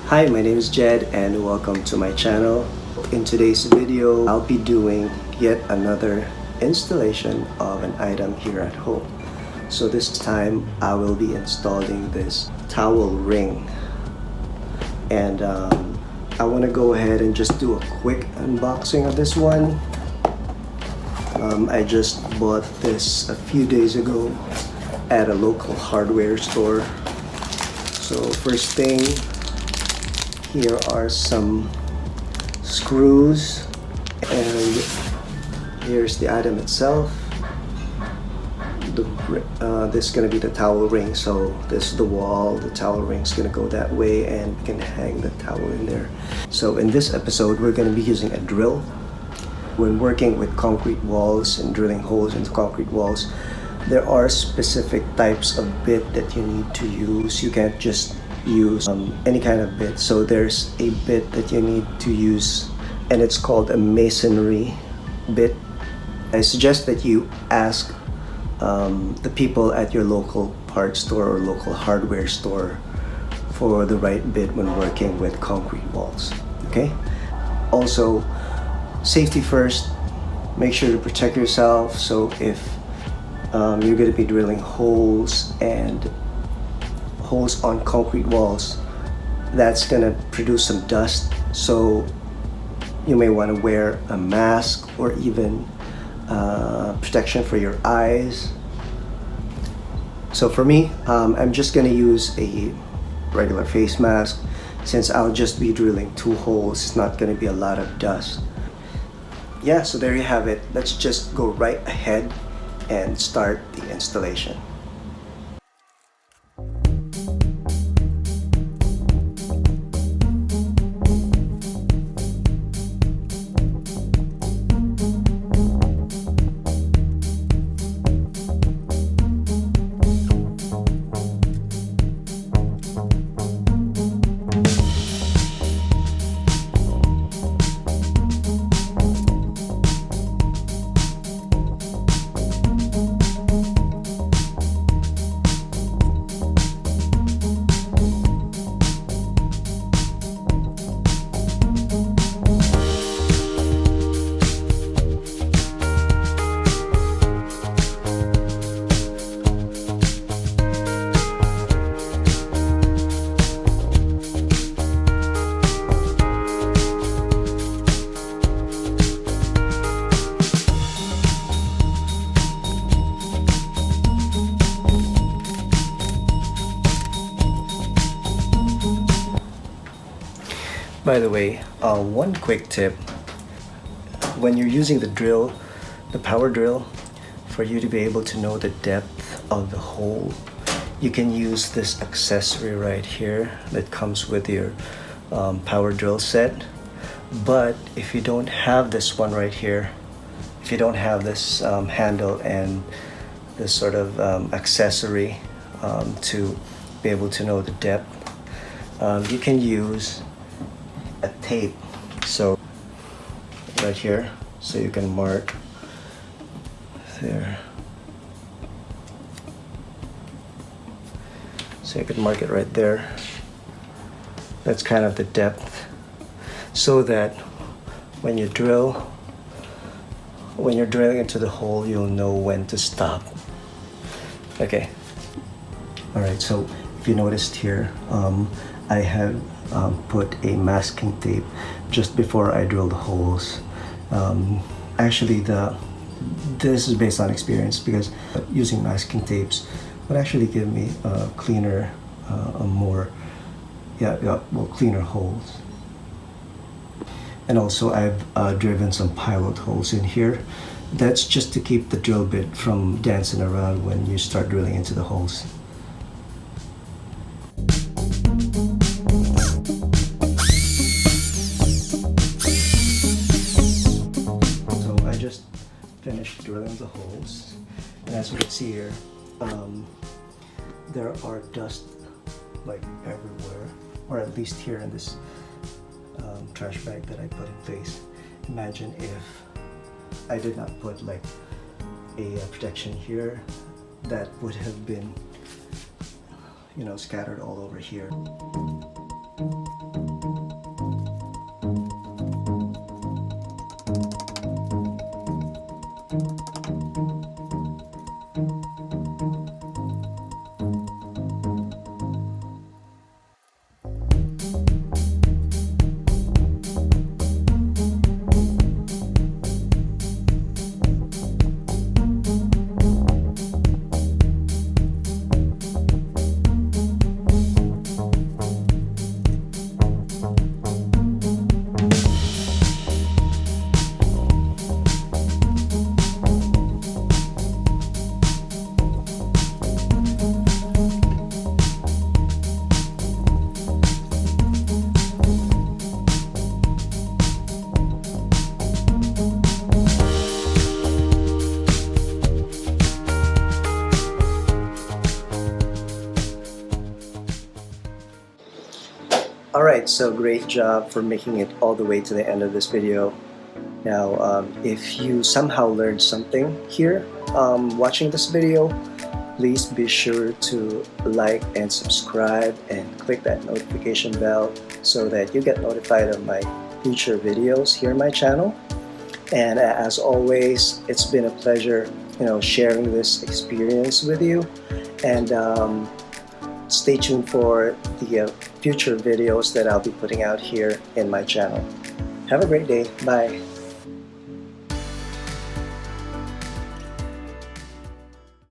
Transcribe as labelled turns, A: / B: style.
A: Hi, my name is Jed and welcome to my channel. In today's video, I'll be doing yet another installation of an item here at home. So this time, I will be installing this towel ring. And I want to go ahead and just do a quick unboxing of this one. I just bought this a few days ago at a local hardware store. So first thing, here are some screws, and here's the item itself. This is going to be the towel ring, so this is the wall. The towel ring is going to go that way, and you can hang the towel in there. So in this episode, we're going to be using a drill. When working with concrete walls and drilling holes into concrete walls, there are specific types of bit that you need to use. You can't just use any kind of bit. So there's a bit that you need to use, and it's called a masonry bit. I suggest that you ask the people at your local parts store or local hardware store for the right bit when working with concrete walls. Okay? Also, safety first. Make sure to protect yourself. So if you're going to be drilling holes on concrete walls, that's going to produce some dust. So you may want to wear a mask or even protection for your eyes. So for me, I'm just going to use a regular face mask since I'll just be drilling 2 holes. It's not going to be a lot of dust. Yeah, so there you have it. Let's just go right ahead and start the installation. By the way, one quick tip. When you're using the drill, the power drill, for you to be able to know the depth of the hole, you can use this accessory right here that comes with your power drill set. But if you don't have this one right here, if you don't have this handle and this sort of accessory to be able to know the depth, you can use a tape. So right here, so you can mark there. So you can mark it right there. That's kind of the depth, so that when you're drilling into the hole, you'll know when to stop. Okay. All right, so if you noticed here, I have put a masking tape just before I drill the holes. Actually, this is based on experience, because using masking tapes would actually give me a cleaner, cleaner holes. And also, I've driven some pilot holes in here. That's just to keep the drill bit from dancing around when you start drilling into the holes. Finished drilling the holes, and as you can see here, there are dust like everywhere, or at least here in this trash bag that I put in place. Imagine if I did not put like a protection here, that would have been, scattered all over here. Alright, so great job for making it all the way to the end of this video. Now, if you somehow learned something here watching this video, please be sure to like and subscribe and click that notification bell so that you get notified of my future videos here on my channel. And as always, it's been a pleasure, sharing this experience with you. And stay tuned for the future videos that I'll be putting out here in my channel. Have a great day. Bye.